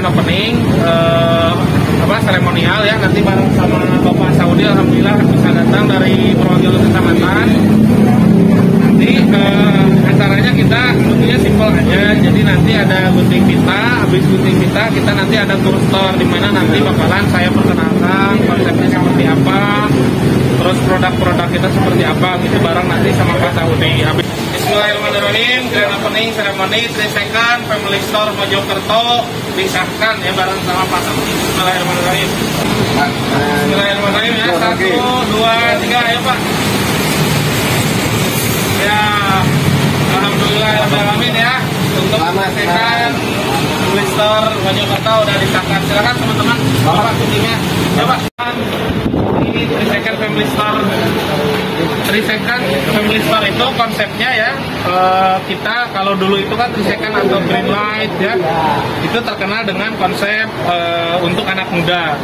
opening seremonial ya, nanti bareng sama Bapak Saudi, alhamdulillah bisa datang dari perwakilan kecamatan. Nanti acaranya kita sebetulnya simpel aja, jadi nanti ada gunting pita, habis gunting pita kita nanti ada tour store di mana nanti bakalan saya perkenalkan konsepnya seperti apa, terus produk-produk kita seperti apa gitu bareng nanti sama Pak Saudi. Habis Bismillahirrahmanirrahim, grand opening ceremony 3 second Family Store Mojokerto disahkan ya bareng sama Pak Saudi. Bismillahirrahmanirrahim. Bismillahirrahmanirrahim ya, 1, 2, 3, ayo Pak. Ya, alhamdulillahirrahmanirrahim ya, untuk disahkan Family Store Mojokerto udah disahkan. Silakan teman-teman, Bapak guntingnya. Ya Pak. Ini 3 second Family Store. 3 second Family Store itu konsepnya ya, kita kalau dulu itu kan 3 second atau green light ya, itu terkenal dengan konsep untuk anak muda.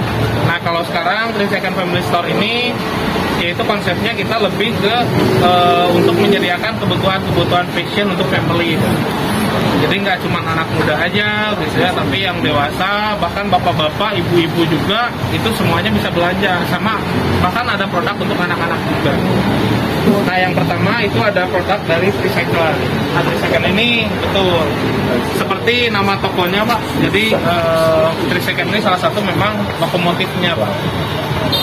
Nah kalau sekarang 3 second Family Store ini yaitu konsepnya kita lebih ke untuk menyediakan kebutuhan fashion untuk family. Jadi nggak cuma anak muda aja gitu ya, tapi yang dewasa, bahkan bapak-bapak, ibu-ibu juga itu semuanya bisa belanja, sama bahkan ada produk untuk anak-anak juga. Nah yang pertama itu ada produk dari 3 second. Nah 3 second ini betul seperti nama tokonya Pak. Jadi 3 second ini salah satu memang lokomotifnya Pak.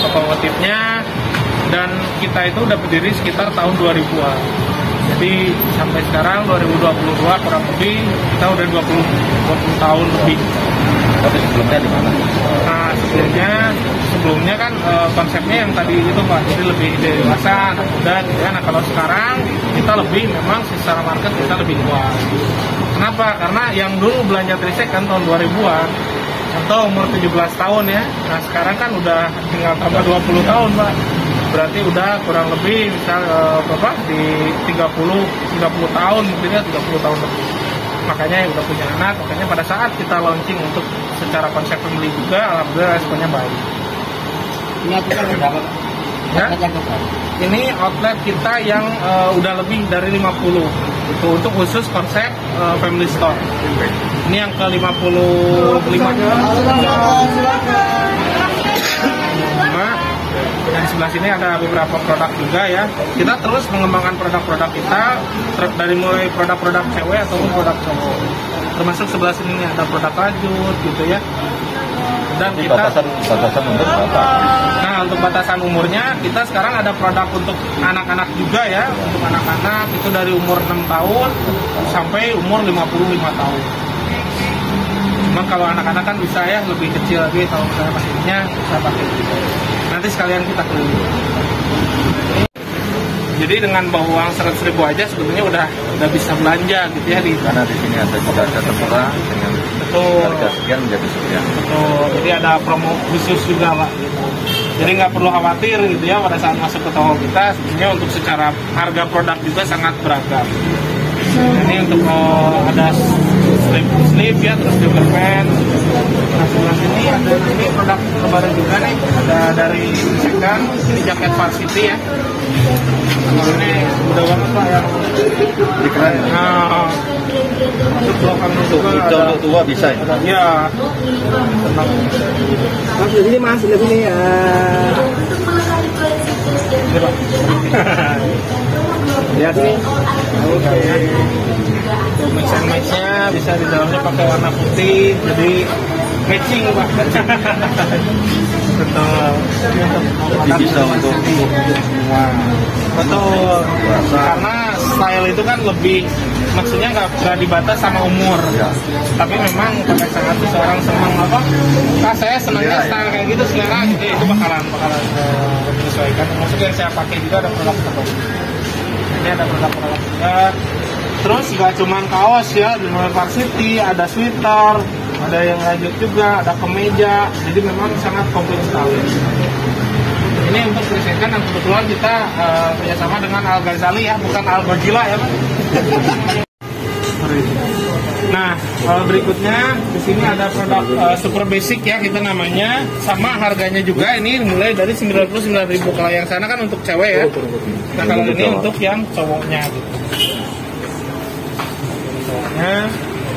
Lokomotifnya, dan kita itu udah berdiri sekitar tahun 2000-an. Jadi sampai sekarang 2022 kurang lebih kita udah 20 tahun lebih. Tapi sebelumnya di mana? Nah sebelumnya kan konsepnya yang tadi itu Pak, jadi lebih dewasa, anak muda gitu ya. Nah kalau sekarang kita lebih memang secara market kita lebih luas. Kenapa? Karena yang dulu belanja 3 second tahun 2000-an atau umur 17 tahun ya. Nah sekarang kan udah tinggal tambah 20 tahun Pak. Berarti udah kurang lebih misal Bapak di 30 tahun mungkin ya, 30 tahun lebih. Makanya udah punya anak, makanya pada saat kita launching untuk secara konsep family juga, alhamdulillah responnya baik. Ini outlet berapa? Ya? Ini outlet kita yang udah lebih dari 50 itu untuk khusus konsep family store. Ini yang ke 55 dan sebelah sini ada beberapa produk juga ya. Kita terus mengembangkan produk-produk kita dari mulai produk-produk cewek ataupun produk cowok. Termasuk sebelah sini nih ada produk rajut gitu ya. Dan jadi kita batasan umur berapa? Nah untuk batasan umurnya kita sekarang ada produk untuk anak-anak juga ya. Untuk anak-anak itu dari umur 6 tahun sampai umur 55 tahun. Cuma kalau anak-anak kan bisa ya lebih kecil lagi, kalau misalnya pastinya bisa pakai gitu. Nanti sekalian kita keliling. Jadi dengan bawa uang 100.000 aja sebetulnya udah bisa belanja gitu ya di. Karena di sini ada juga ada tertera dengan harga sekian menjadi sekian. Betul. Jadi ada promo khusus juga Pak. Gitu. Jadi nggak perlu khawatir gitu ya pada saat masuk ke toko kita. Sebenarnya untuk secara harga produk juga sangat beragam. Ini untuk ada slip ya, terus juga pen. Nah sebelah sini ada ini produk terbaru juga nih, ada dari second, ini jaket varsity ya. Ini udah banget Pak ya. Jadi keren. Nah, masuk belakang juga ada. Untuk tua bisa ya? Ya. Mas di sini Mas, di sini ya. Ini Pak. Lihat sini. Oke. Mix and match-nya bisa di dalamnya pakai warna putih, jadi matching Pak. Betul. Jadi bisa untuk semua. Betul. Karena style itu kan lebih, maksudnya nggak dibatas sama umur. Ya. Tapi memang pada saat seseorang senang apa, saya senangnya style kayak gitu selera gitu, itu bakalan menyesuaikan. Maksudnya yang saya pakai juga ada produk tertentu. Ini ada produk-produk juga. Terus nggak cuma kaos ya, di luar varsity ada sweater, ada yang lanjut juga, ada kemeja. Jadi memang sangat komplit sekali. Ini untuk 3 second yang kebetulan kita kerjasama dengan Al Ghazali ya, bukan Al Gojila ya Pak. Nah, berikutnya di sini ada produk super basic ya kita namanya, sama harganya juga ini mulai dari 99.000. Kalau yang sana kan untuk cewek ya. Nah kalau ini untuk yang cowoknya gitu. Cowoknya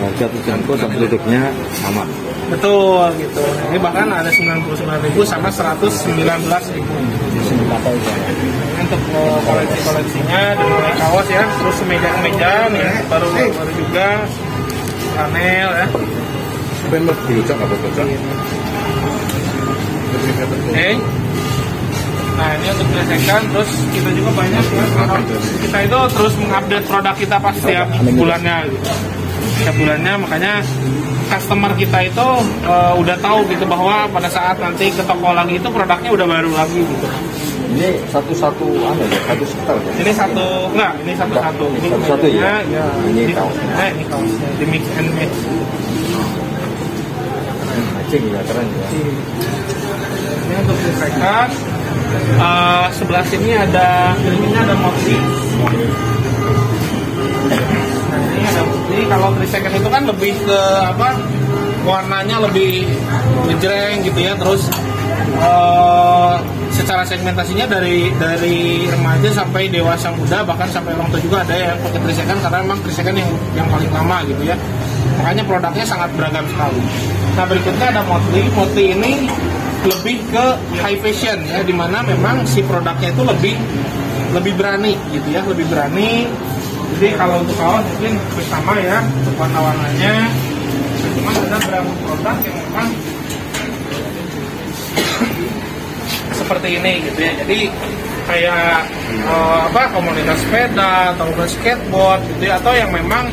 Harga terjangkau dan produknya aman. Betul gitu. Nah, ini bahkan ada 99.000 sama 119.000. Untuk koleksinya dan mulai kaos ya, terus meja nih baru juga panel ya. Benar diucap apa bocor? Oke. Nah ini untuk menyelesaikan, terus kita juga banyak ya, kita itu terus mengupdate produk kita pas setiap bulannya gitu. Setiap bulannya, makanya customer kita itu udah tahu gitu bahwa pada saat nanti ke toko lagi itu produknya udah baru lagi gitu. Ini satu-satu ya, satu setel ya? Ini satu-satu. Ini satu-satu ya? Ya. Ini kaosnya. Ini kaosnya, di mix and match. Matching ya, keren ya. Ini untuk disesuaikan. Sebelah sini ada motif. Nah ini ada motif. Kalau 3 second itu kan lebih ke apa? Warnanya lebih ngejreng gitu ya. Terus secara segmentasinya dari remaja sampai dewasa muda, bahkan sampai orang tua juga ada yang pakai 3 second karena memang 3 second yang paling lama gitu ya. Makanya produknya sangat beragam sekali. Nah berikutnya ada Motley. Motley ini lebih ke high fashion ya, dimana memang si produknya itu lebih berani gitu ya, lebih berani. Jadi kalau untuk kaos mungkin sama ya untuk warna-warnanya. Cuma ada beberapa produk yang memang seperti ini gitu ya. Jadi kayak komunitas sepeda atau skateboard gitu ya, atau yang memang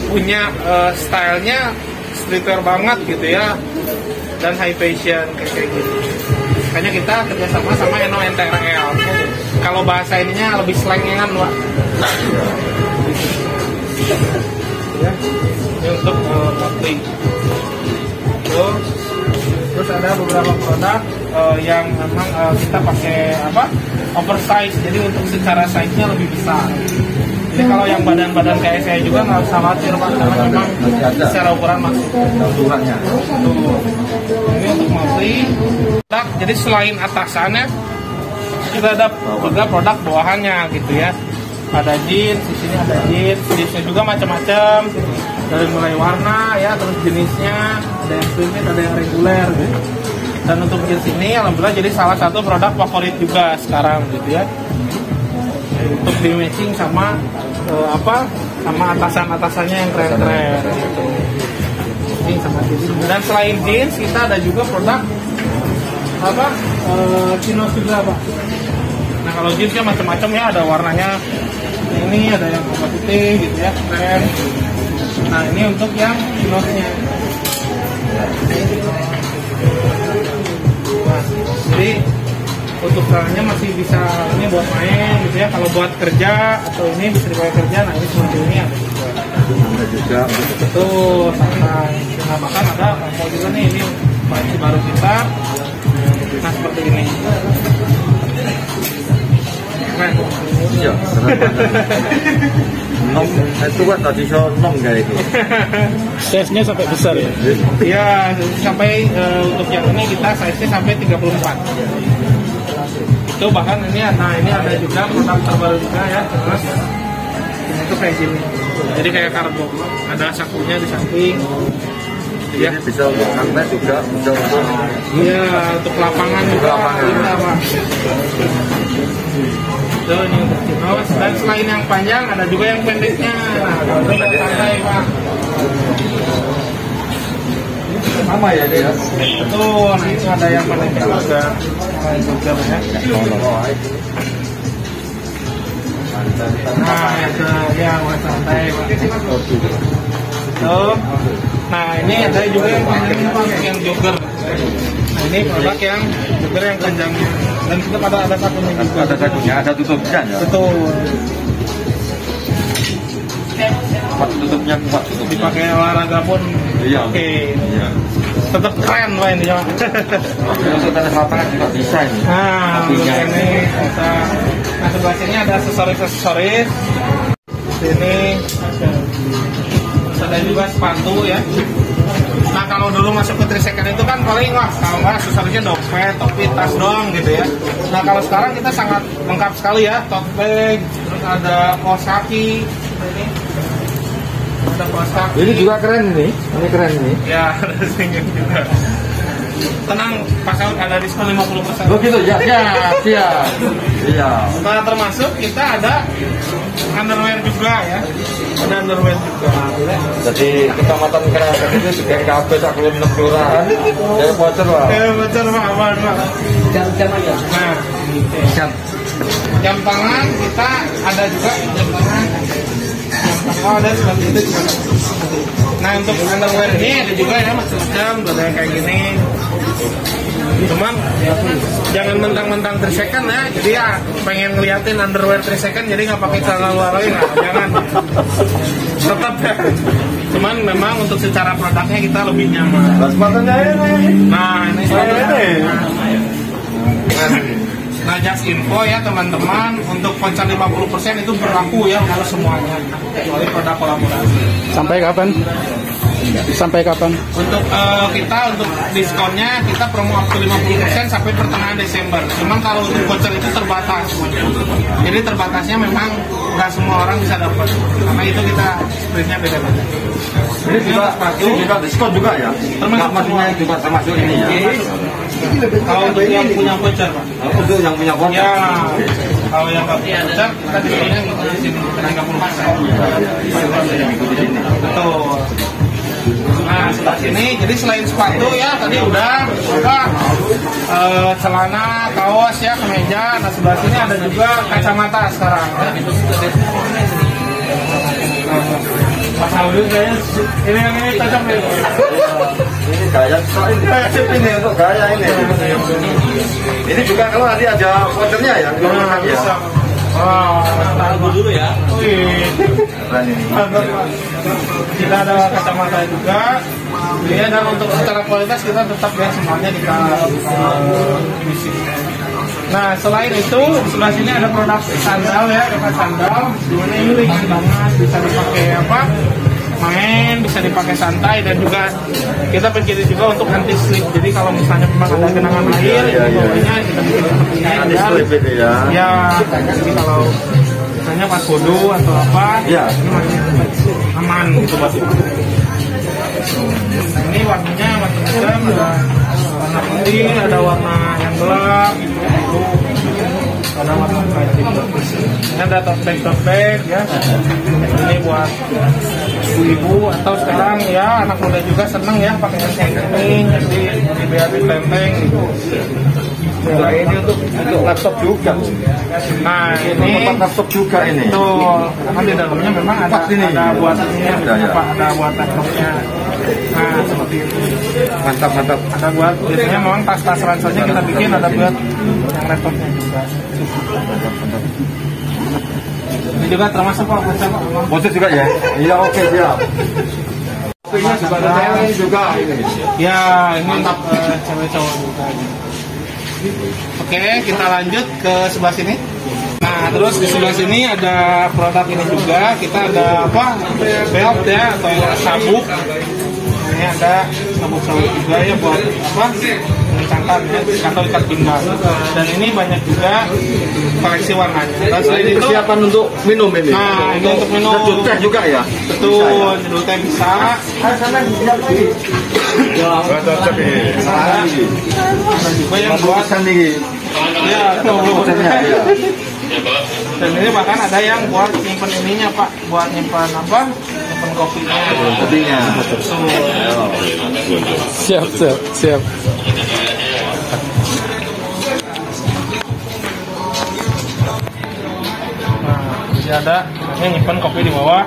punya stylenya streetwear banget gitu ya, dan high fashion kayak gitu. Makanya kita kerjasama sama Eno NTRL. Kalau bahasa ininya lebih slangingan Pak. Ya, ini untuk Motley. Terus ada beberapa produk yang memang kita pakai oversize, jadi untuk secara size-nya lebih besar. Jadi kalau yang badan-badan kayak saya juga nggak usah khawatir Pak, karena memang secara ukuran masih ukurannya. Ini untuk Motley. Jadi selain atasannya, kita ada juga produk bawahannya gitu ya. Ada jeans, di sini ada jeansnya juga macam-macam. Dari mulai warna ya, terus jenisnya ada yang printed, ada yang reguler gitu. Dan untuk jeans ini alhamdulillah jadi salah satu produk favorit juga sekarang gitu ya. Untuk di matching sama sama atasannya yang keren-keren gitu. Ini sama jeans. Dan selain jeans kita ada juga produk chinos juga Pak. Nah kalau jeansnya macam-macam ya, ada warnanya ini, ada yang putih gitu ya, keren. Nah ini untuk yang chinosnya. Nah, jadi untuk caranya masih bisa ini buat main gitu ya. Kalau buat kerja atau ini bisa dipakai kerja, nah ini seperti ini ada juga. Ada juga. Betul, santai. Nah bahkan ada mau juga nih, ini koleksi baru kita. Nah seperti ini. Keren. Iya, keren banget. Nong, itu kan tadi so nong kayak itu. Size-nya sampai besar ya? Iya, sampai untuk yang ini kita size-nya sampai 34. Itu bahkan ini ada juga produk terbaru juga ya, terus ini tuh kayak gini. Jadi kayak kargo, ada sakunya di samping. Ini bisa untuk kantor juga, bisa untuk untuk lapangan juga. Bisa, Pak. Itu ini untuk chinos. Dan selain yang panjang ada juga yang pendeknya. Nah, itu buat santai Pak. sama ya dia. Betul, nah itu ada yang pendeknya juga. Ya. Nah itu ya buat santai Pak. Tuh. Nah ini ada juga yang jogger. Nah ini produk yang jogger yang panjangnya. Dan kita ada satunya juga. Ada satunya, ada tutupnya ya. Betul. Tutupnya kuat, tutup. Dipakai olahraga pun. Iya. Oke. Iya. Tetap keren Pak ini ya. Untuk tenis lapangan juga bisa ini. Nah, untuk ini kita. Nah sebelah sini ada aksesoris. Sini ada juga sepatu ya. Nah kalau dulu masuk ke 3 second itu kan paling kalau nggak aksesorisnya dompet, topi, tas doang gitu ya. Nah kalau sekarang kita sangat lengkap sekali ya, tote bag, terus ada kaos kaki, ini. ada prosak. Ini juga keren ini keren ini. Ya, ada singkat juga. Tenang, Pak Saud, ada diskon 50%. Oh gitu ya, siap. Iya. Nah, termasuk kita ada underwear juga ya. Ada underwear juga. Jadi kecamatan Kerasak itu juga kabeh sak kelurahan 6 kelurahan. Ya bocor lah. Bocor Pak, aman Pak. Jam-jam aja. Nah, Siap. jam tangan kita ada juga jam tangan. Oh, ada seperti itu juga. Nah, untuk underwear ini ada juga ya macam-macam, ada yang kayak gini. Cuman jangan mentang-mentang 3 second ya. Jadi ya pengen ngeliatin underwear 3 second jadi nggak pakai celana luar lagi, nah, jangan. Tetap ya. Cuman memang untuk secara produknya kita lebih nyaman. Sepatunya ini. Nah, ini sepatunya. Ini. Nah, just info ya teman-teman, untuk voucher 50% itu berlaku ya untuk semuanya, kecuali produk kolaborasi. Sampai kapan? Sampai kapan? Untuk kita untuk diskonnya kita promo up to 50% sampai pertengahan Desember. Cuman kalau untuk voucher itu terbatas. Jadi terbatasnya memang nggak semua orang bisa dapat. Karena itu kita sprintnya beda-beda. Ini juga diskon juga ya. Termasuk maksudnya juga termasuk ini ya. Kalau untuk yang punya voucher, Pak. Untuk yang punya voucher. Ya, kalau yang nggak punya voucher, kita diskonnya ngikutin di sini 30%. Betul. Nah, sebelah sini, jadi selain sepatu ya, tadi udah celana, kaos ya, kemeja. Nah, sebelah sini ada juga kacamata sekarang. Ya. Mas Audi kayaknya ini yang ini cocok nih. Ini gaya ini untuk gaya ini. Ini juga kalau nanti ada vouchernya ya. Nah, bisa. Wah, tahu dulu ya. Keren ini. Kita ada kacamata juga. Ya, dan untuk secara kualitas kita tetap ya semuanya kita Nah, selain itu sebelah sini ada produk sandal ya, kayak sandal. Dimana ini ringan banget, bisa dipakai apa? Main, bisa dipakai santai, dan juga kita bikin juga untuk anti slip. Jadi kalau misalnya memang ada genangan air di bawahnya, kita bikin seperti ini. Anti slip itu ya. Ya, jadi kalau misalnya pas wudhu atau apa, ya, ini masih aman gitu buat itu. Ini warnanya macam-macam, ada warna putih, ada warna yang gelap, ada warna hitam. Ini ada tote bag ya. Ini buat ibu-ibu atau sekarang ya anak muda juga seneng ya pakai ini, jadi biar ditenteng gitu. Nah, ini untuk laptop juga. Nah, ini tempat laptop juga ini. Betul, karena di dalamnya memang ada buat ini ya, ada buat laptopnya. Nah, seperti itu. Mantap. Ada buat, biasanya memang tas-tas ranselnya kita bikin ada buat yang laptopnya juga. Ini juga termasuk Pak voucher Pak. Voucher juga ya? Iya, oke, siap. Kopinya juga ada cewek juga ini. Ya, ini untuk cewek cowok juga. Oke, kita lanjut ke sebelah sini. Nah, terus di sebelah sini ada produk ini juga. Kita ada apa? Belt ya, atau sabuk. Ini ada sabuk-sabuk juga ya buat apa? Mengencangkan ya, atau ikat pinggang. Dan ini banyak juga koleksi warnanya. Dan selain itu persiapan untuk minum ini. Nah, ini untuk minum. Judul teh juga ya? Betul, judul teh bisa. Sana siap lagi. Cocok ini. Ada juga yang buat nih. ya, Vouchernya ya. dan ini bahkan ada yang buat nyimpen ininya Pak, buat nyimpen apa? Nyimpen kopinya. Kopinya. Siap. Nah, jadi ada ini nyimpen kopi di bawah.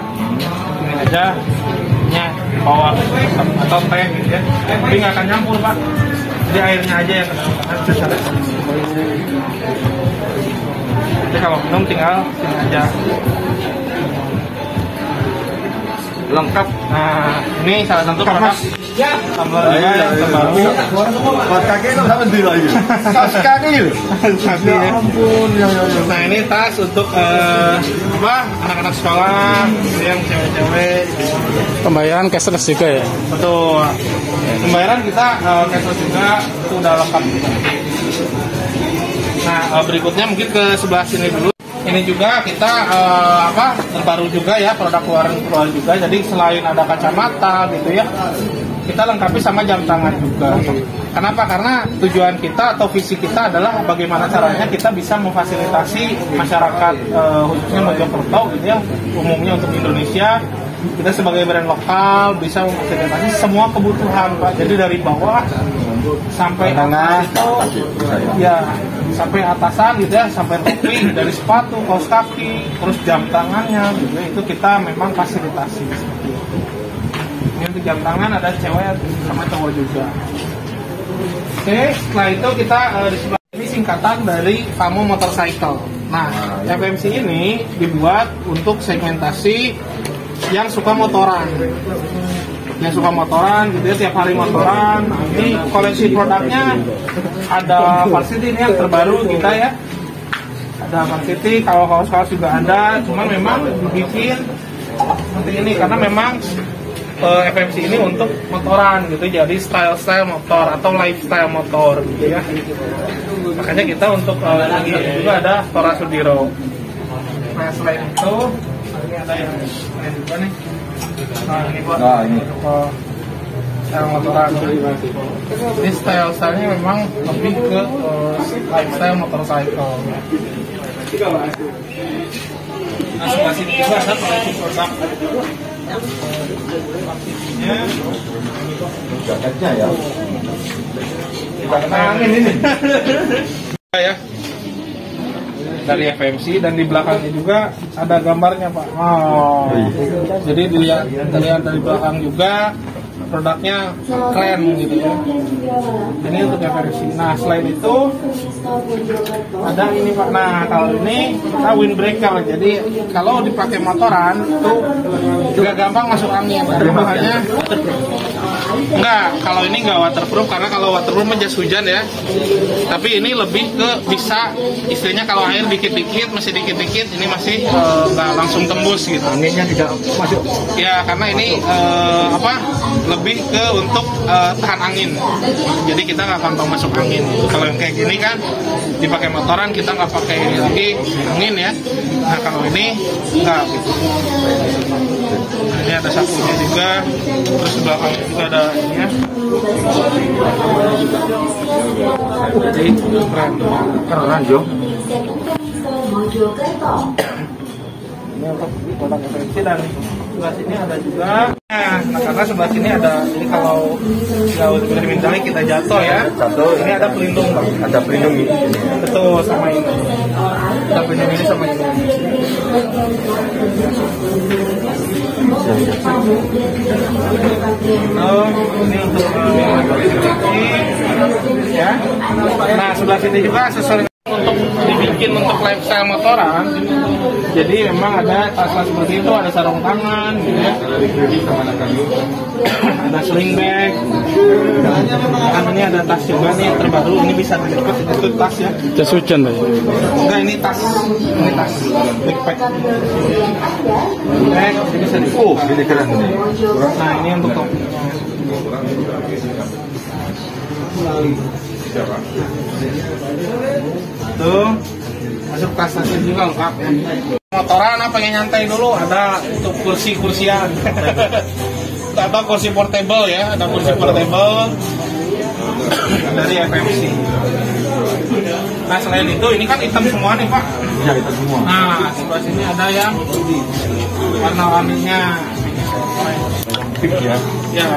Ini aja nya di bawah atau teh gitu ya. Tapi nggak akan nyampur Pak. Jadi airnya aja yang kena. Jadi kalau minum tinggal sini aja. Lengkap. Nah, ini salah satu produk tumbler juga yang terbaru. Buat kaki itu sama di lagi. Kaki. Ya ampun. Nah, ini tas untuk apa? Anak-anak sekolah, yang cewek-cewek. Pembayaran cashless juga ya? Betul. Pembayaran kita cashless juga, itu udah lengkap. Nah, berikutnya mungkin ke sebelah sini dulu. ini juga kita terbaru juga ya, produk keluar juga. Jadi selain ada kacamata gitu ya, kita lengkapi sama jam tangan juga. Kenapa? Karena tujuan kita atau visi kita adalah bagaimana caranya kita bisa memfasilitasi masyarakat khususnya Mojokerto gitu ya, umumnya untuk Indonesia. Kita sebagai brand lokal bisa memfasilitasi semua kebutuhan, Pak. Jadi dari bawah sampai atas itu ya, sampai atasan gitu ya, sampai topi, dari sepatu, kaos kaki, terus jam tangannya gitu, itu kita memang fasilitasi seperti itu. Ini untuk jam tangan ada cewek sama cowok juga. Oke, setelah itu kita di sebelah ini singkatan dari Famo Motorcycle. Nah, FMC ini dibuat untuk segmentasi yang suka motoran. Yang suka motoran gitu ya, tiap hari motoran. Nah, ini koleksi produknya ada Varsity ini yang terbaru kita ya. Ada Varsity, kalau kaos-kaos juga ada, cuman memang dibikin seperti ini karena memang FMC ini untuk motoran gitu, jadi style motor atau lifestyle motor gitu ya. Makanya kita untuk juga ada Tora Sudiro. Nah selain itu ini ada yang lain juga nih. Nah ini buat style motoran. Ini stylenya memang lebih ke lifestyle motorcycle. Nah sebelah sini juga ada koleksi produk. Jaketnya ya. Ini ya dari FMC, dan di belakangnya juga ada gambarnya Pak. Oh, jadi dilihat dari belakang juga produknya keren gitu ya. Ini untuk FMC. Nah selain itu ada ini Pak. Nah kalau ini kita windbreaker, jadi kalau dipakai motoran itu juga gampang masuk angin. Bahannya enggak, kalau ini enggak waterproof, karena kalau waterproof jas hujan ya. Tapi ini lebih ke bisa istilahnya kalau air dikit-dikit, masih dikit-dikit, ini masih enggak langsung tembus gitu. Anginnya tidak masuk. Ya karena ini lebih ke untuk tahan angin. Jadi kita nggak gampang masuk angin. Kalau yang kayak gini kan dipakai motoran, kita nggak pakai lagi angin ya. Nah kalau ini nggak gitu. Nah, ini ada sapunya juga, terus belakangnya juga ada ini ya. Jadi keren Jo. Ini untuk produk FMC, dan sebelah sini ada juga. Nah karena sebelah sini ada, jadi kalau dimintai kita jatuh ya. Ini ada pelindung Bang. Ada pelindung ini. Betul, sama ini. Ada pelindung ini sama ini. Ini untuk ya. Nah sebelah sini juga aksesoris untuk dibikin untuk lifestyle motoran. Jadi memang ada tas-tas seperti itu, ada sarung tangan gitu ya. Ada sling bag. Dan ini ada tas juga nih terbaru, ini bisa dilipat, itu tas ya. Jas hujan Pak. Enggak, ini tas. Ini tas backpack. Bag, ini bisa di Ini keren ini. Nah, ini untuk topinya. Tuh, masuk tas-tasnya juga lengkap ya. Motoran apa yang nyantai dulu, ada untuk kursi-kursian atau kursi portable ya, ada kursi portable dari FMC. Nah selain itu ini kan hitam semua nih Pak. Ya itu semua. Nah sebelah sini ada yang warna-warninya Pink ya. ya.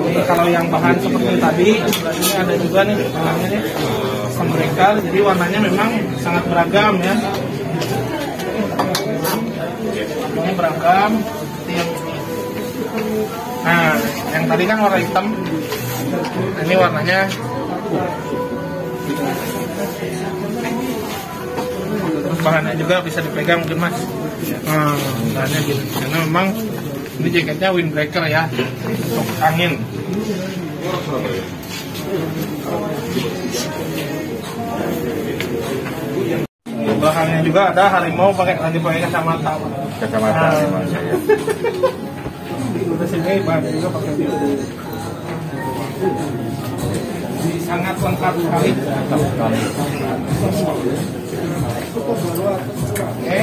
Ini kalau yang bahan seperti tadi, ini ada juga nih warnanya nih, sembrekal. Jadi warnanya memang sangat beragam ya. Ini beragam. Nah, yang tadi kan warna hitam. Ini warnanya terus bahannya juga bisa dipegang mungkin Mas. Nah, bahannya gitu. Karena memang ini jaketnya windbreaker ya, untuk angin. Belakangnya juga ada harimau lagi pakai kacamata. Kacamata. Di sini bahannya juga pakai biru. lengkap sekali. Oke.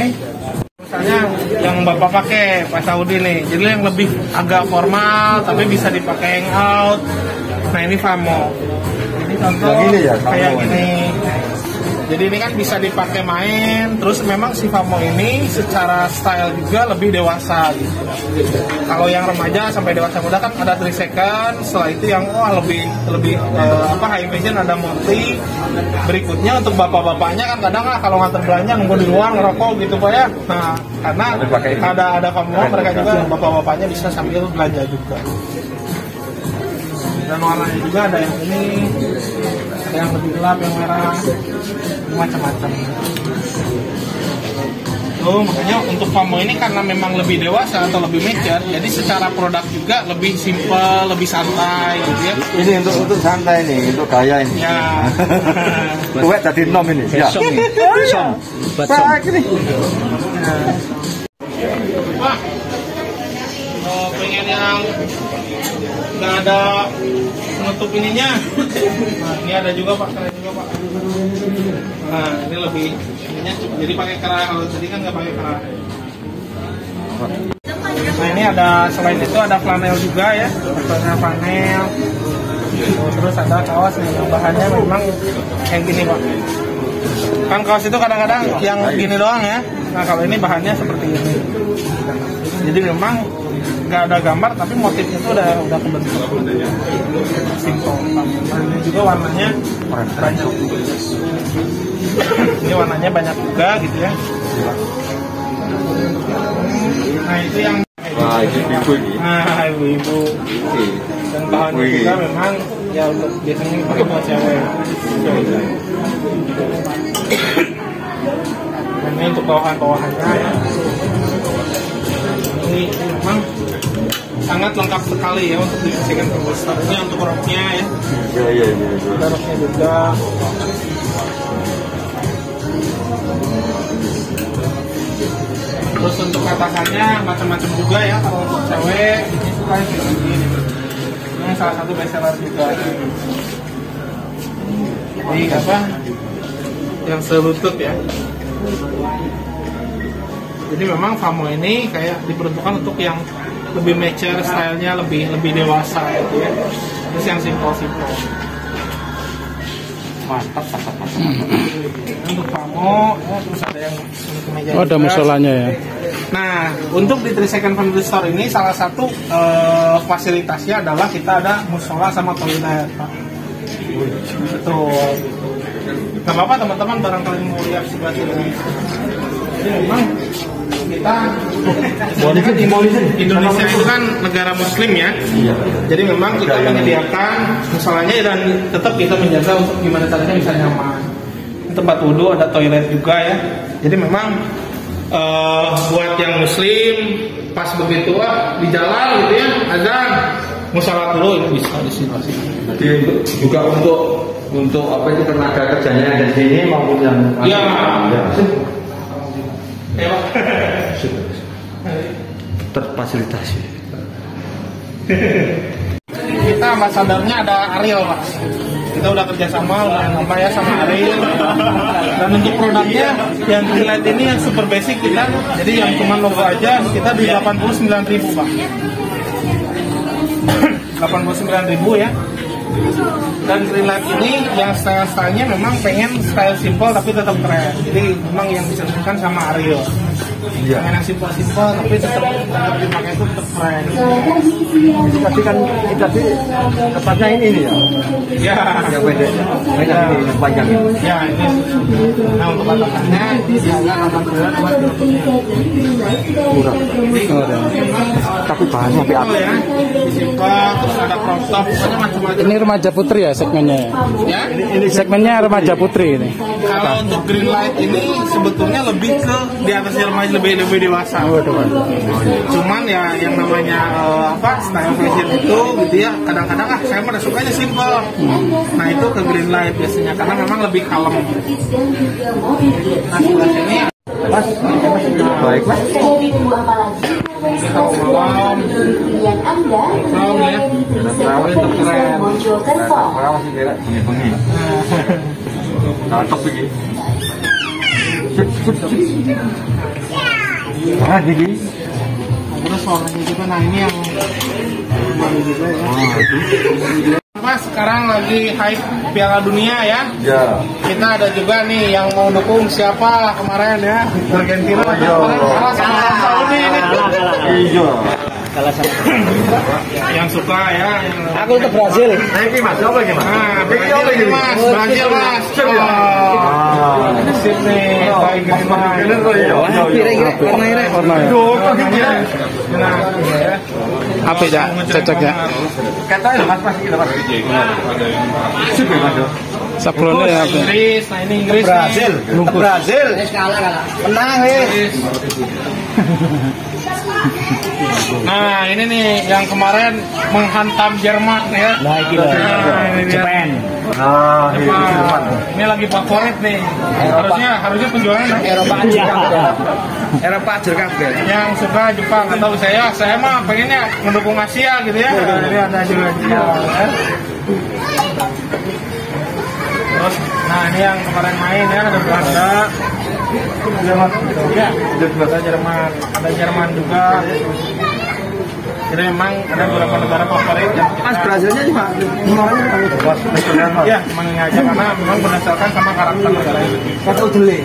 Misalnya yang Bapak pakai Pak Saudi nih, jadi yang lebih agak formal tapi bisa dipakai hangout. Nah ini Famo. Jadi contoh Yang ini ya, kayak Famo gini. Jadi ini kan bisa dipakai main. Terus memang si Famo ini secara style juga lebih dewasa gitu. Kalau yang remaja sampai dewasa muda kan ada 3 second. Setelah itu yang lebih high fashion ada multi. Berikutnya untuk bapak-bapaknya kan kadang kalau nganter belanja nunggu di luar ngerokok gitu Pak ya. Nah karena ada Famo mereka juga bapak-bapaknya bisa sambil belanja juga. Dan warnanya juga ada yang ini, ada yang lebih gelap, yang merah, macam-macam. Makanya untuk Famo ini karena memang lebih dewasa atau lebih mature, jadi secara produk juga lebih simple, lebih santai gitu ya. Ini untuk santai nih, untuk gaya ini. Ya. Tuwek tadi nom ini. Ya. Som. Pak ini. Wah, pengen yang nggak ada penutup ininya. Nah, ini ada juga Pak, keren juga Pak. Nah, ini lebih ininya jadi pakai kerah. Kalau tadi kan nggak pakai kerah. Nah, ini ada selain itu ada flanel juga ya, flanel. Terus ada kaos nih, yang bahannya memang kayak gini Pak. Kan kaos itu kadang-kadang yang gini doang ya. Nah, kalau ini bahannya seperti ini. Jadi memang nggak ada gambar tapi motifnya itu udah kebentuk simple. Nah, ini juga warnanya banyak. Ini warnanya banyak juga gitu ya. Nah itu yang Wah, ibu-ibu ini. nah ibu-ibu. Dan bahannya juga memang ya untuk biasanya pakai buat cewek. Dan ini untuk bawahan-bawahannya ya. Ini memang sangat lengkap sekali ya untuk dibersihkan terbesar. Ini untuk roknya ya. Iya. Ada roknya juga. Terus untuk atasannya macam-macam juga ya. Kalau untuk cewek ini suka yang kayak gini. Ini salah satu bestseller juga. Jadi apa? Yang selutut ya. Jadi memang Famo ini kayak diperuntukkan untuk yang lebih mature, stylenya lebih dewasa gitu ya. Terus yang simple. Mantap. Untuk Famo, terus ada yang kemeja Oh, ada juga. musolanya ya. Nah, untuk di 3 Second Family Store ini salah satu fasilitasnya adalah kita ada musola sama toilet, Pak. Betul. Gak apa-apa teman-teman, barangkali mau lihat sebelah sini. Jadi memang kita Indonesia itu kan negara Muslim ya. Jadi memang kita menyediakan musolanya dan tetap kita menjaga untuk gimana caranya bisa nyaman. Tempat wudhu, ada toilet juga ya. Jadi memang buat yang Muslim pas begitu di jalan gitu ya, azan musola dulu ini bisa di sini. Jadi juga untuk apa itu tenaga kerjanya yang di sini maupun yang Ya. terfasilitasi. Kita ambasadornya ada Ariel Pak. Kita udah kerjasama lama ya sama Ariel. Dan untuk produknya yang dilihat ini yang super basic kita, jadi yang cuma logo aja kita di 89.000 Pak. 89.000 ya. Dan Greenlight ini yang style-stylenya memang pengen style simple tapi tetap keren. Jadi memang yang disesuaikan sama Ariel. Iya. Pengen yang simple tapi tetap dipakai itu tetap keren. Tapi kan kita sih tepatnya ini ya. Ya. Yang pendek. Banyak ini yang panjang. Ya ini. Nah untuk batasannya ini agak 82 Kurang. Tapi bahannya sampai apa? ya. Simple terus ada crop top, pokoknya macam-macam. Ini remaja putri ya segmennya ya. Ya. Ini segmennya remaja putri ini. Kalau untuk Greenlight ini sebetulnya lebih ke di atasnya remaja lebih dewasa. Cuman ya yang namanya style fashion itu gitu ya kadang-kadang saya pada sukanya simple. Nah itu ke Greenlight biasanya karena memang lebih kalem. Nah sebelah sini Mas, baik mas. Kopi dulu apa lagi? malam. Yang Anda mulai bisa Mojokerto. Masih kira bengi. Cocok iki. Ah, gigi. Terus suaranya juga, nah ini yang baru juga ya. Mas, sekarang lagi hype Piala Dunia ya. Ya. Kita ada juga nih yang mau dukung siapa kemarin ya. Argentina kemarin kalah sama Arab Saudi ini. Iya. Yang suka ya. Aku itu Brazil. Nah, ini Mas, apa iki, Mas? Nah, Iki apa Brazil iki? Mas, Brazil Mas. Sip ya? Oh, sip nih. Baik Griezmann. Kira-kira warna ya. Nah, ya. Apa ya cocoknya? Katanya Mas, Mas iki, Mas. Sip ya, Mas. Sablonnya ya apa? Inggris, nah ini Inggris. Brazil. Brazil. Menang, Inggris. Nah ini nih yang kemarin menghantam Jerman ya. Nah, ini lah. Ini dia. Jepang. Nah, Jepang. Ini lagi favorit nih. Harusnya penjualan Eropa aja. Eropa jerkan yang suka Jepang atau saya mah pengennya mendukung Asia gitu ya. Jadi ada juga Asia. Ya. Terus, nah ini yang kemarin main ya, ada Belanda, Jerman, ya, ada Jerman, juga. Jadi memang ada beberapa negara favorit yang Mas, Brazilnya cuma ya memang ini aja karena memang berdasarkan sama karakter negara itu. Kata jeli.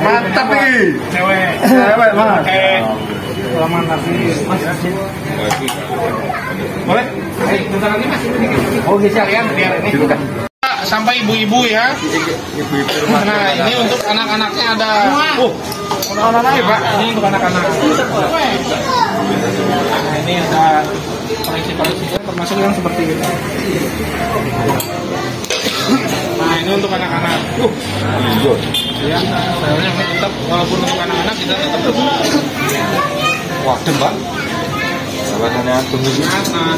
Mantap nih. Cewek, mah. Selamat nanti, Mas. Boleh? Bentar lagi Mas. Oh, sekalian biar ini. Sampai ibu-ibu ya. Nah ini untuk anak-anaknya ada. Anak-anaknya Pak. Ini untuk anak-anak. Nah ini ada koleksi-koleksinya termasuk yang seperti ini. Nah ini untuk anak-anak. Ya, sayangnya ini tetap walaupun untuk anak-anak kita tetap. Wah, Mbak. Nah,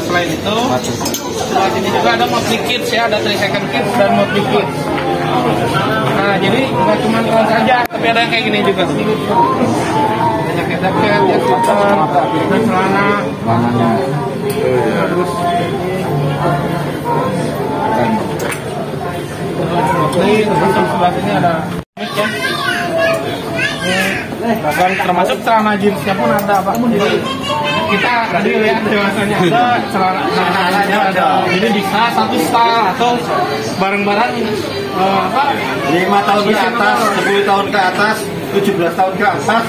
selain itu, sebelah sini juga ada Motley Kids ya, ada 3 Second Kids dan Motley Kids. Nah, jadi nggak cuma kaos saja, tapi ada yang kayak gini juga. Ada jaket-jaket, ya, sweater, dan celana. Terus Motley, terus sebelah sini ada mic ya. Bahkan termasuk celana jeansnya pun ada Pak. Jadi kita tadi lihat dewasanya ada celana ada. Jadi bisa satu style atau bareng-bareng apa? 5 tahun ke atas, 10 tahun ke atas, 17 tahun ke atas,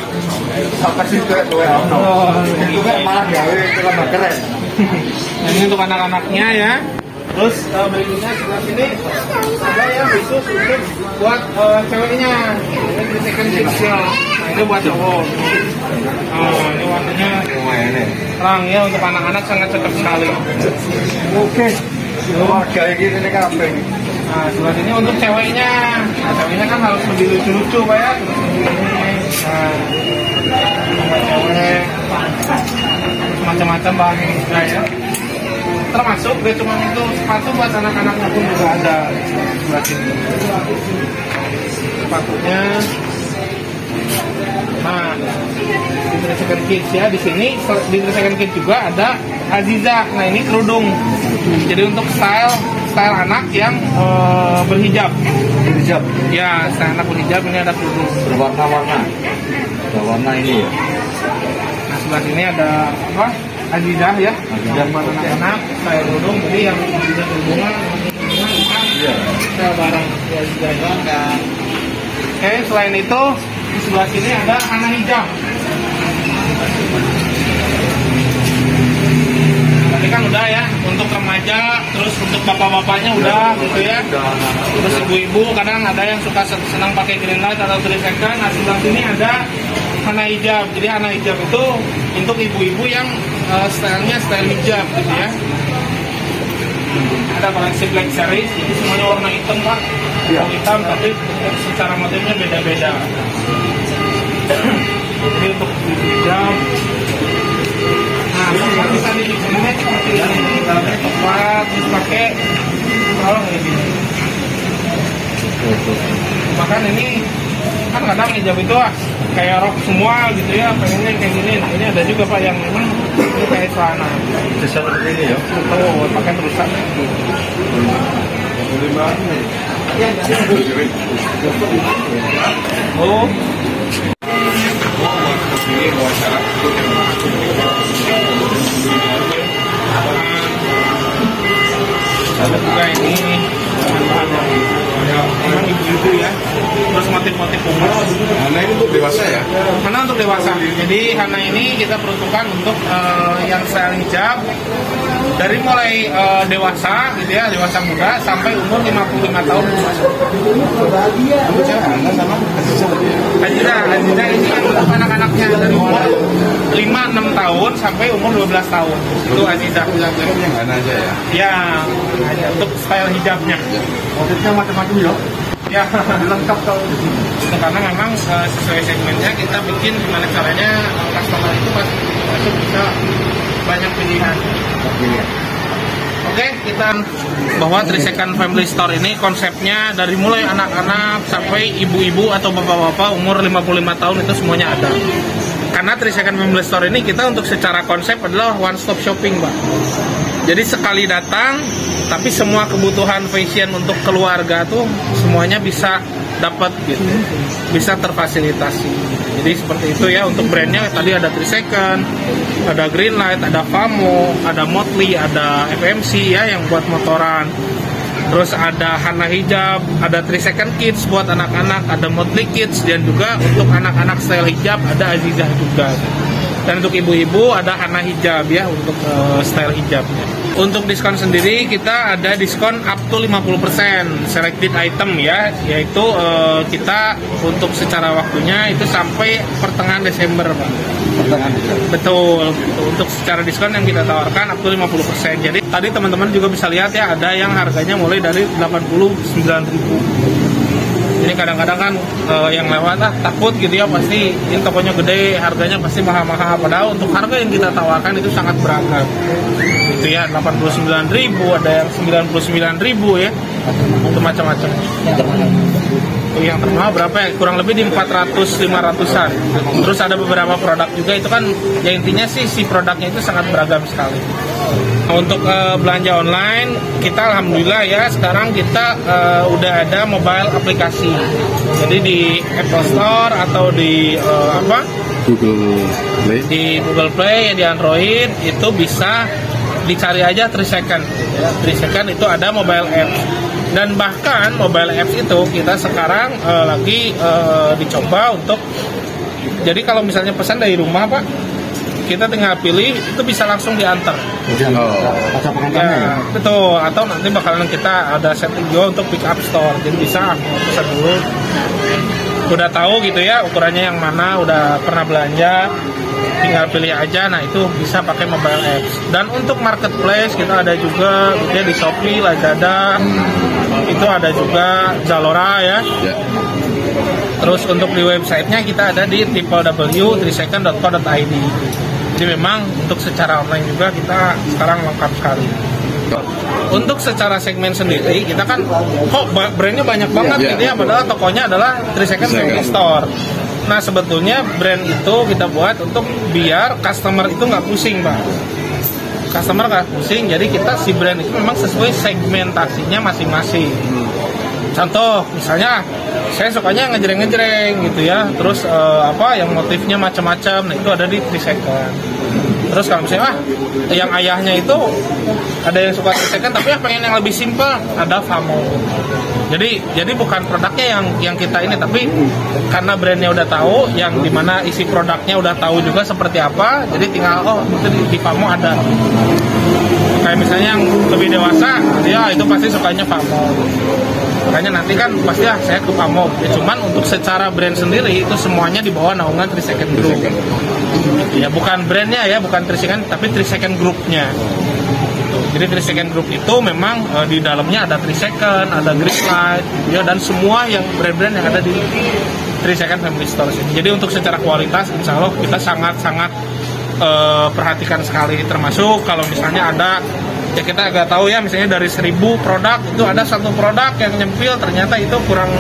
sampai sih ke itu kan malah gawe keren. Nah, ini untuk anak-anaknya ya. Terus berikutnya sebelah sini ada yang khusus untuk buat ceweknya. Ini 3 Second Kids ya. Nah itu buat cowok. Ini warnanya terang ya, untuk anak-anak sangat cocok sekali. Oke. Keluarga ini kafe. Nah sebelah sini untuk ceweknya. Nah ceweknya kan harus lebih lucu-lucu Pak ya. Terus ini. Nah cewek. Terus macam-macam bahan ini juga ya. Termasuk gak cuma itu, sepatu buat anak-anaknya pun juga ada sebelah sini. Sepatunya. Nah, di 3 Second Kids ya, di sini di 3 Second Kids juga ada Aziza. Nah ini kerudung. Jadi untuk style anak yang berhijab. Berhijab. Ya, style anak berhijab ini ada kerudung. Berwarna-warna. Ada warna ini ya. Nah sebelah sini ada apa? Aziza ya. Aziza buat anak-anak. Style kerudung. Jadi yang Aziza kerudungan, style barang Aziza ya. Oke, selain itu di sebelah sini ada Hana hijab. Tadi kan udah ya, untuk remaja, terus untuk bapak-bapaknya udah gitu ya. Terus ibu-ibu kadang ada yang suka senang pakai green light atau 3 second. Nah sebelah sini ada Hana hijab. Jadi Hana hijab itu untuk ibu-ibu yang stylenya style hijab gitu ya. Ada koleksi Black Series, jadi semuanya warna hitam Pak. Hitam tapi secara motifnya beda-beda. Jadi untuk hijab. Nah, seperti tadi di sini seperti ini, dalamnya coklat, terus pakai kayak gini. Bahkan ini kan kadang hijab itu kayak rok semua gitu ya, pengennya kayak gini. Ini ada juga Pak yang memang ini kayak celana. Seperti ini ya. Betul, pakai terusan. Oh. Ada juga ini memang ibu-ibu ya, terus motif-motif ungu. Hana ini untuk dewasa ya? Hana untuk dewasa. Jadi Hana ini kita peruntukkan untuk yang style hijab dari mulai dewasa gitu ya, dewasa muda sampai umur 55 tahun. Hana sama Aziza ini yang untuk anak-anaknya dari umur 5-6 tahun sampai umur 12 tahun. Itu Aziza. yang Hana aja ya? Ya, aja untuk style hijabnya. Motifnya macam-macam ya? Ya, lengkap kalau karena memang sesuai segmennya kita bikin gimana caranya customer itu masuk bisa banyak pilihan. Oke, kita bahwa 3 Second Family Store ini konsepnya dari mulai anak-anak sampai ibu-ibu atau bapak-bapak umur 55 tahun itu semuanya ada. Karena 3 Second Family Store ini kita untuk secara konsep adalah one stop shopping, Pak. Jadi sekali datang, tapi semua kebutuhan fashion untuk keluarga tuh semuanya bisa dapat gitu, bisa terfasilitasi. Jadi seperti itu ya untuk brandnya. Tadi ada 3 Second, ada Greenlight, ada Famo, ada Motley, ada FMC ya yang buat motoran. Terus ada Hana Hijab, ada 3 Second Kids buat anak-anak, ada Motley Kids, dan juga untuk anak-anak style hijab ada Azizah juga. Dan untuk ibu-ibu ada Hana Hijab ya untuk style hijabnya. Untuk diskon sendiri kita ada diskon up to 50% selected item ya, yaitu kita untuk secara waktunya itu sampai pertengahan Desember, Pak. Pertengahan Desember. Betul. Untuk secara diskon yang kita tawarkan up to 50%. Jadi tadi teman-teman juga bisa lihat ya, ada yang harganya mulai dari 89.000. Ini kadang-kadang kan yang lewat takut gitu ya, pasti ini tokonya gede, harganya pasti mahal-mahal. Padahal untuk harga yang kita tawarkan itu sangat beragam. Gitu ya, 89.000, ada yang 99.000 ya, itu macam-macam. Yang termahal berapa ya? Kurang lebih di 400-500an. Terus ada beberapa produk juga, itu kan ya intinya sih si produknya itu sangat beragam sekali. Untuk belanja online, kita alhamdulillah ya sekarang kita udah ada mobile aplikasi. Jadi di Apple Store atau di Google Play. Di Google Play, di Android itu bisa dicari aja 3 Second. 3 Second itu ada mobile apps. Dan bahkan mobile apps itu kita sekarang lagi dicoba untuk, jadi kalau misalnya pesan dari rumah Pak, kita tinggal pilih, itu bisa langsung diantar. Ada pengantarnya ya? Betul, atau nanti bakalan kita ada setting juga untuk pick up store. Jadi bisa pesan dulu, udah tahu gitu ya ukurannya yang mana, udah pernah belanja, tinggal pilih aja. Nah itu bisa pakai mobile apps. Dan untuk marketplace kita ada juga ya, di Shopee, Lazada, itu ada juga Zalora ya. Terus untuk di websitenya kita ada di www.3second.co.id. Jadi memang untuk secara online juga kita sekarang lengkap sekali. Untuk secara segmen sendiri kita kan brandnya banyak banget gitu ya, padahal tokonya adalah 3 Second Family Store. Nah sebetulnya brand itu kita buat untuk biar customer itu nggak pusing, Pak. Customer nggak pusing, jadi kita si brand itu memang sesuai segmentasinya masing-masing. Contoh, misalnya saya sukanya ngejreng-ngejreng gitu ya, terus yang motifnya macam-macam, nah itu ada di 3 Second. Terus kalau misalnya yang ayahnya itu ada yang suka 3 Second tapi pengen yang lebih simple, ada Famo. Jadi bukan produknya yang kita ini, tapi karena brandnya udah tahu, yang dimana isi produknya udah tahu juga seperti apa, jadi tinggal itu di Famo ada. Kayak misalnya yang lebih dewasa, ya itu pasti sukanya Famo. Makanya nanti kan pasti saya ke Famo. Ya, cuman untuk secara brand sendiri itu semuanya di bawah naungan 3 Second Group. Ya bukan brandnya ya, bukan 3 Second, tapi 3 Second Group-nya. Jadi 3 Second Group itu memang di dalamnya ada 3 Second, ada Greenlight, ya, dan semua yang brand-brand yang ada di 3 Second Family Store ini. Jadi untuk secara kualitas, insya Allah kita sangat-sangat perhatikan sekali. Termasuk kalau misalnya ada, ya kita agak tahu ya, misalnya dari 1000 produk itu ada satu produk yang nyempil, ternyata itu kurang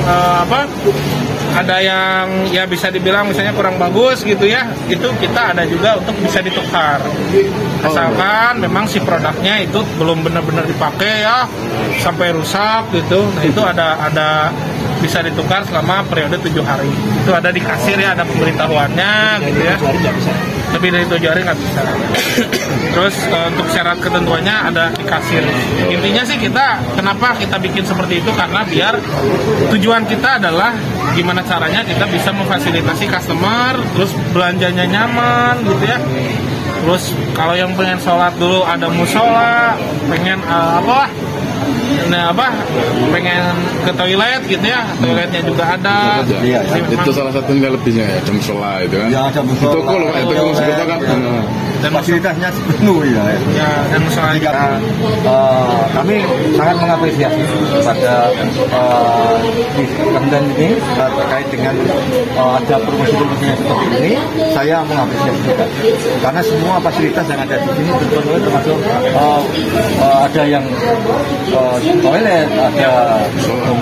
ada yang ya bisa dibilang misalnya kurang bagus gitu ya, itu kita ada juga untuk bisa ditukar. Asalkan memang si produknya itu belum benar-benar dipakai ya sampai rusak gitu. Nah itu ada bisa ditukar selama periode 7 hari. Itu ada di kasir ya, ada pemberitahuannya gitu ya. Lebih dari 7 hari nggak bisa. Terus untuk syarat ketentuannya ada di kasir. Intinya sih kenapa kita bikin seperti itu, karena biar tujuan kita adalah gimana caranya kita bisa memfasilitasi customer, terus belanjanya nyaman gitu ya. Terus kalau yang pengen sholat dulu ada musola, pengen pengen ke toilet gitu ya, toiletnya juga ada. Iya, itu salah satu nilai lebihnya ya, ada musola itu kan. Ya, ada musola. Toko loh, toko Mojokerto kan. Dan fasilitasnya penuh ya. Ya, dan musola juga. Kami sangat mengapresiasi pada konten ini terkait dengan ada promosi-promosi yang seperti ini. Saya mengapresiasi juga karena semua fasilitas yang ada di sini terpenuhi, termasuk ada yang toilet, ada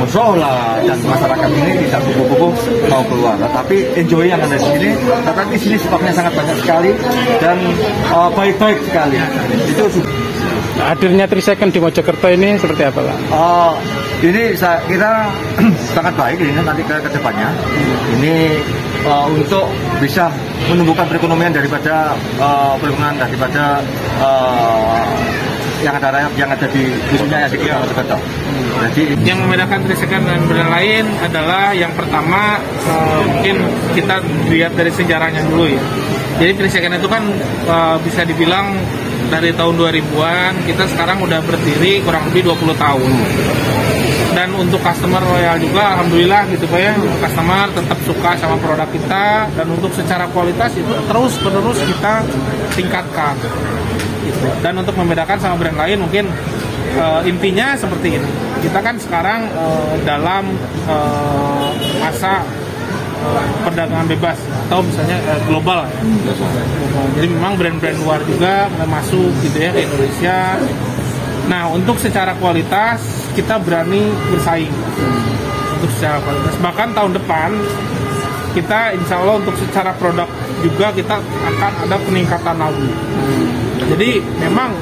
musola, dan masyarakat ini tidak kupu-kupu mau keluar. Tapi enjoy yang ada di sini. Tetapi di sini stoknya sangat banyak sekali dan baik-baik sekali. Itu hadirnya 3 Second di Mojokerto ini seperti apa, Pak? Ini saya kira sangat baik ini nanti ke depannya. Ini untuk bisa menumbuhkan perekonomian daripada yang ada di khususnya yang di Mojokerto. Jadi yang membedakan 3 Second dan brand lain adalah yang pertama mungkin kita lihat dari sejarahnya dulu ya. Jadi 3 Second itu kan bisa dibilang dari tahun 2000-an, kita sekarang udah berdiri kurang lebih 20 tahun. Dan untuk customer loyal juga, alhamdulillah gitu Pak ya, customer tetap suka sama produk kita, dan untuk secara kualitas itu terus-menerus kita tingkatkan. Gitu. Dan untuk membedakan sama brand lain mungkin intinya seperti ini. Kita kan sekarang dalam masa perdagangan bebas atau misalnya global ya. Jadi memang brand-brand luar juga mulai masuk gitu ya ke Indonesia. Nah untuk secara kualitas kita berani bersaing untuk secara kualitas. Bahkan tahun depan kita insya Allah untuk secara produk juga kita akan ada peningkatan lagi. Jadi memang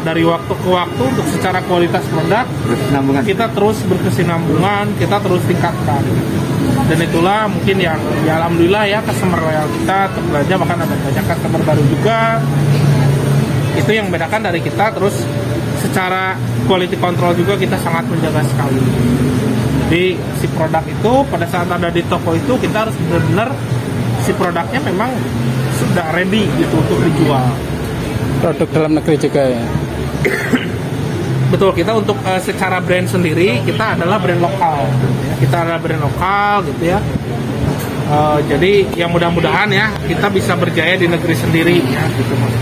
dari waktu ke waktu untuk secara kualitas produk kita terus berkesinambungan, kita terus tingkatkan. Dan itulah mungkin yang ya alhamdulillah ya customer loyal kita terbelanja, bahkan ada banyak customer baru juga. Itu yang membedakan dari kita. Terus secara quality control juga kita sangat menjaga sekali. Jadi si produk itu pada saat ada di toko itu kita harus benar-benar si produknya memang sudah ready gitu untuk dijual. Produk dalam negeri juga ya. Betul, kita untuk secara brand sendiri kita adalah brand lokal. Kita adalah brand lokal gitu ya. Jadi yang mudah-mudahan ya kita bisa berjaya di negeri sendiri ya gitu Mas.